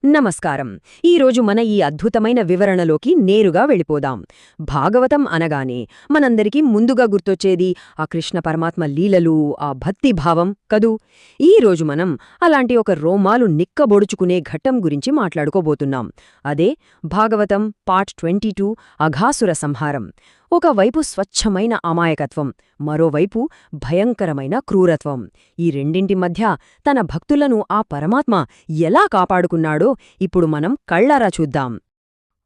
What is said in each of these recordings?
నమస్కారం. ఈరోజు మన ఈ అద్భుతమైన వివరణలోకి నేరుగా వెళ్ళిపోదాం. భాగవతం అనగానే మనందరికీ ముందుగా గుర్తొచ్చేది ఆ కృష్ణ పరమాత్మ లీలలు, ఆ భక్తిభావం కదూ. ఈరోజు మనం అలాంటి ఒక రోమాలు నిక్కబొడుచుకునే ఘట్టం గురించి మాట్లాడుకోబోతున్నాం. అదే భాగవతం పార్ట్ 22 అఘాసుర సంహారం. ఒకవైపు స్వచ్ఛమైన అమాయకత్వం, మరోవైపు భయంకరమైన క్రూరత్వం. ఈ రెండింటి మధ్య తన భక్తులను ఆ పరమాత్మ ఎలా కాపాడుకున్నాడో ఇప్పుడు మనం కళ్ళారా చూద్దాం.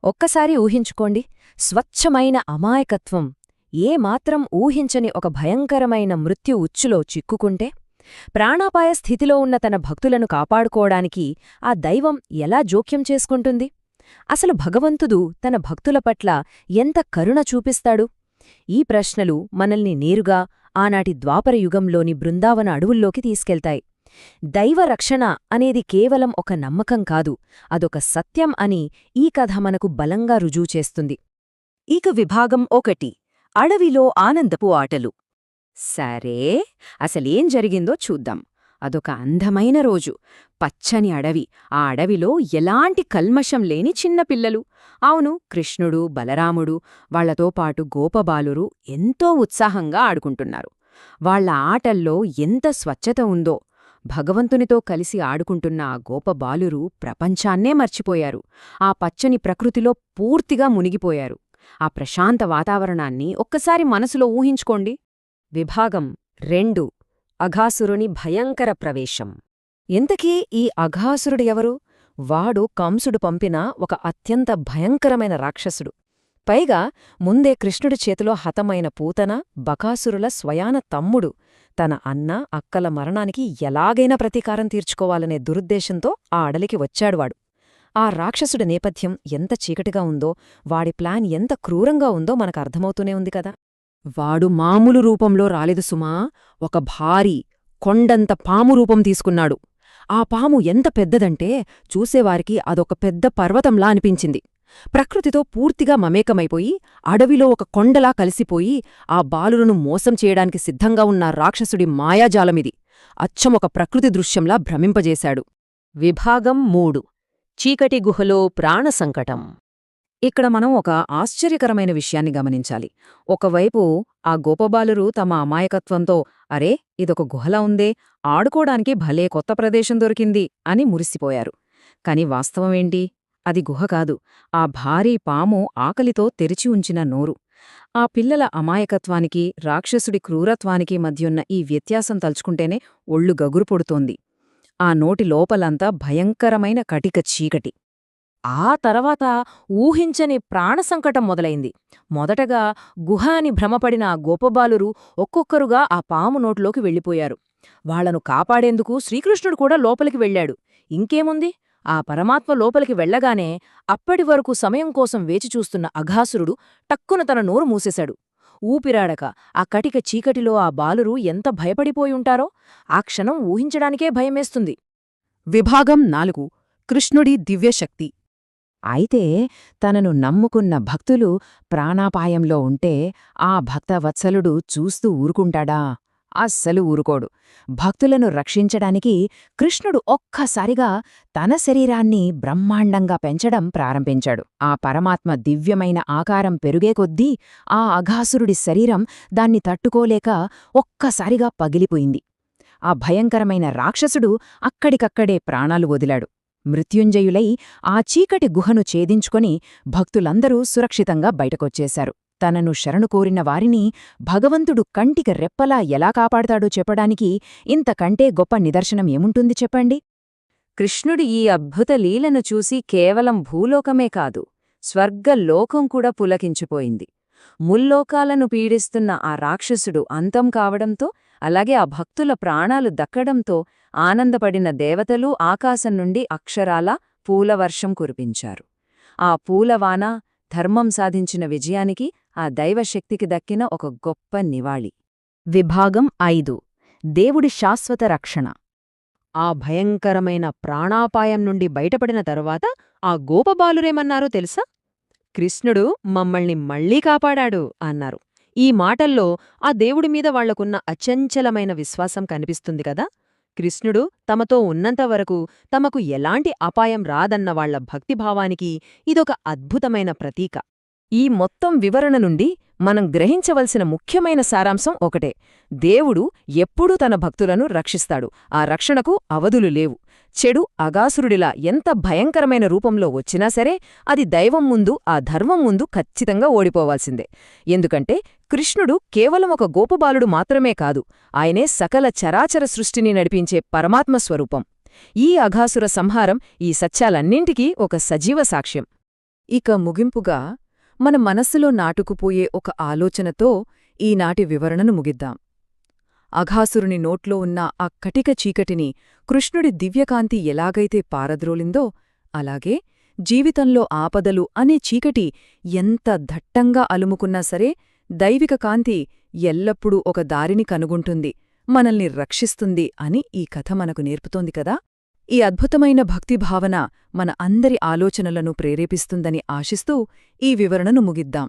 ఒక్కసారి ఊహించుకోండి, స్వచ్ఛమైన అమాయకత్వం ఏమాత్రం ఊహించని ఒక భయంకరమైన మృత్యు ఉచ్చులో చిక్కుకుంటే, ప్రాణాపాయ స్థితిలో ఉన్న తన భక్తులను కాపాడుకోవడానికి ఆ దైవం ఎలా జోక్యం చేసుకుంటుంది? అసలు భగవంతుడు తన భక్తుల పట్ల ఎంత కరుణ చూపిస్తాడు? ఈ ప్రశ్నలు మనల్ని నేరుగా ఆనాటి ద్వాపరయుగంలోని బృందావన అడవుల్లోకి తీసుకెళ్తాయి. దైవ రక్షణ అనేది కేవలం ఒక నమ్మకం కాదు, అదొక సత్యం అని ఈ కథ మనకు బలంగా రుజువు చేస్తుంది. ఇక విభాగం 1 అడవిలో ఆనందపు ఆటలు. సరే, అసలేం జరిగిందో చూద్దాం. అదొక అందమైన రోజు. పచ్చని అడవి. ఆ అడవిలో ఎలాంటి కల్మషం లేని చిన్నపిల్లలు. అవును, కృష్ణుడు, బలరాముడు, వాళ్లతో పాటు గోపబాలురు ఎంతో ఉత్సాహంగా ఆడుకుంటున్నారు. వాళ్ల ఆటల్లో ఎంత స్వచ్ఛత ఉందో! భగవంతునితో కలిసి ఆడుకుంటున్న ఆ గోపబాలురు ప్రపంచాన్నే మర్చిపోయారు. ఆ పచ్చని ప్రకృతిలో పూర్తిగా మునిగిపోయారు. ఆ ప్రశాంత వాతావరణాన్ని ఒక్కసారి మనసులో ఊహించుకోండి. విభాగం 2 అఘాసురుని భయంకర ప్రవేశం. ఇంతకీ ఈ అఘాసురుడు ఎవరు? వాడు కంసుడు పంపిన ఒక అత్యంత భయంకరమైన రాక్షసుడు. పైగా ముందే కృష్ణుడి చేతిలో హతమైన పూతన, బకాసురుల స్వయాన తమ్ముడు. తన అన్న, అక్కల మరణానికి ఎలాగైనా ప్రతీకారం తీర్చుకోవాలనే దురుద్దేశంతో ఆ అడలికి వచ్చాడువాడు. ఆ రాక్షసుడి నేపథ్యం ఎంత చీకటిగా ఉందో, వాడి ప్లాన్ ఎంత క్రూరంగా ఉందో మనకర్థమవుతూనే ఉంది కదా. వాడు మామూలు రూపంలో రాలేదు సుమా. ఒక భారీ, కొండంత పాము రూపం తీసుకున్నాడు. ఆ పాము ఎంత పెద్దదంటే చూసేవారికి అదొక పెద్ద పర్వతంలా అనిపించింది. ప్రకృతితో పూర్తిగా మమేకమైపోయి, అడవిలో ఒక కొండలా కలిసిపోయి, ఆ బాలులను మోసం చేయడానికి సిద్ధంగా ఉన్న రాక్షసుడి మాయాజాలమిది. అచ్చమొక ప్రకృతి దృశ్యంలా భ్రమింపజేశాడు. విభాగం 3 చీకటి గుహలో ప్రాణసంకటం. ఇక్కడ మనం ఒక ఆశ్చర్యకరమైన విషయాన్ని గమనించాలి. ఒకవైపు ఆ గోపబాలురు తమ అమాయకత్వంతో అరే, ఇదొక గుహలా ఉందే, ఆడుకోడానికి భలే కొత్త ప్రదేశం దొరికింది అని మురిసిపోయారు. కాని వాస్తవమేంటి? అది గుహ కాదు, ఆ భారీ పాము ఆకలితో తెరిచి ఉంచిన నోరు. ఆ పిల్లల అమాయకత్వానికి, రాక్షసుడి క్రూరత్వానికి మధ్యున్న ఈ వ్యత్యాసం తలుచుకుంటేనే ఒళ్ళు గగురు పొడుతోంది. ఆ నోటి లోపలంతా భయంకరమైన కటిక చీకటి. ఆ తర్వాత ఊహించని ప్రాణసంకటం మొదలైంది. మొదటగా గుహ అని భ్రమపడిన ఆ గోపబాలురు ఒక్కొక్కరుగా ఆ పాము నోట్లోకి వెళ్ళిపోయారు. వాళ్లను కాపాడేందుకు శ్రీకృష్ణుడు కూడా లోపలికి వెళ్ళాడు. ఇంకేముంది, ఆ పరమాత్మ లోపలికి వెళ్లగానే అప్పటివరకు సమయం కోసం వేచిచూస్తున్న అఘాసురుడు టక్కున తన నోరు మూసేశాడు. ఊపిరాడక ఆ కటిక చీకటిలో ఆ బాలురు ఎంత భయపడిపోయుంటారో ఆ క్షణం ఊహించడానికే భయమేస్తుంది. విభాగం 4 కృష్ణుడి దివ్యశక్తి. అయితే తనను నమ్ముకున్న భక్తులు ప్రాణాపాయంలో ఉంటే ఆ భక్తవత్సలుడు చూస్తూ ఊరుకుంటాడా? అస్సలు ఊరుకోడు. భక్తులను రక్షించడానికి కృష్ణుడు ఒక్కసారిగా తన శరీరాన్ని బ్రహ్మాండంగా పెంచడం ప్రారంభించాడు. ఆ పరమాత్మ దివ్యమైన ఆకారం పెరుగే కొద్దీ ఆ అఘాసురుడి శరీరం దాన్ని తట్టుకోలేక ఒక్కసారిగా పగిలిపోయింది. ఆ భయంకరమైన రాక్షసుడు అక్కడికక్కడే ప్రాణాలు వదిలాడు. మృత్యుంజయులై ఆ చీకటి గుహను ఛేదించుకొని భక్తులందరూ సురక్షితంగా బయటకొచ్చేశారు. తనను శరణు కోరిన వారిని భగవంతుడు కంటికి రెప్పలా ఎలా కాపాడతాడో చెప్పడానికి ఇంతకంటే గొప్ప నిదర్శనం ఏముంటుంది చెప్పండి? కృష్ణుడి ఈ అద్భుత లీలను చూసి కేవలం భూలోకమే కాదు, స్వర్గలోకం కూడా పులకించిపోయింది. ముల్లోకాలను పీడిస్తున్న ఆ రాక్షసుడు అంతం కావడంతో, అలాగే ఆ భక్తుల ప్రాణాలు దక్కడంతో ఆనందపడిన దేవతలు ఆకాశం నుండి అక్షరాలా పూలవర్షం కురిపించారు. ఆ పూలవాన ధర్మం సాధించిన విజయానికి, ఆ దైవశక్తికి దక్కిన ఒక గొప్ప నివాళి. విభాగం 5 దేవుడి శాశ్వత రక్షణ. ఆ భయంకరమైన ప్రాణాపాయం నుండి బయటపడిన తరువాత ఆ గోపబాలురేమన్నారో తెలుసా? కృష్ణుడు మమ్మల్ని మళ్లీ కాపాడాడు అన్నారు. ఈ మాటల్లో ఆ దేవుడిమీద వాళ్లకున్న అచంచలమైన విశ్వాసం కనిపిస్తుంది కదా. కృష్ణుడు తమతో ఉన్నంతవరకు తమకు ఎలాంటి అపాయం రాదన్న వాళ్ల భక్తిభావానికి ఇదొక అద్భుతమైన ప్రతీక. ఈ మొత్తం వివరణ నుండి మనం గ్రహించవలసిన ముఖ్యమైన సారాంశం ఒకటే: దేవుడు ఎప్పుడూ తన భక్తులను రక్షిస్తాడు. ఆ రక్షణకు అవధులు లేవు. చెడు అగాసురుడిలా ఎంత భయంకరమైన రూపంలో వచ్చినా సరే అది దైవం ముందు, ఆ ధర్మం ముందు ఖచ్చితంగా ఓడిపోవాల్సిందే. ఎందుకంటే కృష్ణుడు కేవలం ఒక గోపబాలుడు మాత్రమే కాదు, ఆయనే సకల చరాచర సృష్టిని నడిపించే పరమాత్మ స్వరూపం. ఈ అఘాసుర సంహారం ఈ సత్యాలన్నింటికీ ఒక సజీవ సాక్ష్యం. ఇక ముగింపుగా మన మనస్సులో నాటుకుపోయే ఒక ఆలోచనతో ఈనాటి వివరణను ముగిద్దాం. అఘాసురుని నోట్లో ఉన్న ఆ కటిక చీకటిని కృష్ణుడి దివ్యకాంతి ఎలాగైతే పారద్రోలిందో, అలాగే జీవితంలో ఆపదలు అనే చీకటి ఎంత దట్టంగా అలుముకున్నా సరే దైవిక కాంతి ఎల్లప్పుడూ ఒక దారిని కనుగొంటుంది, మనల్ని రక్షిస్తుంది అని ఈ కథ మనకు నేర్పుతోంది కదా. ఈ అద్భుతమైన భక్తిభావన మన అందరి ఆలోచనలను ప్రేరేపిస్తుందని ఆశిస్తూ ఈ వివరణను ముగిద్దాం.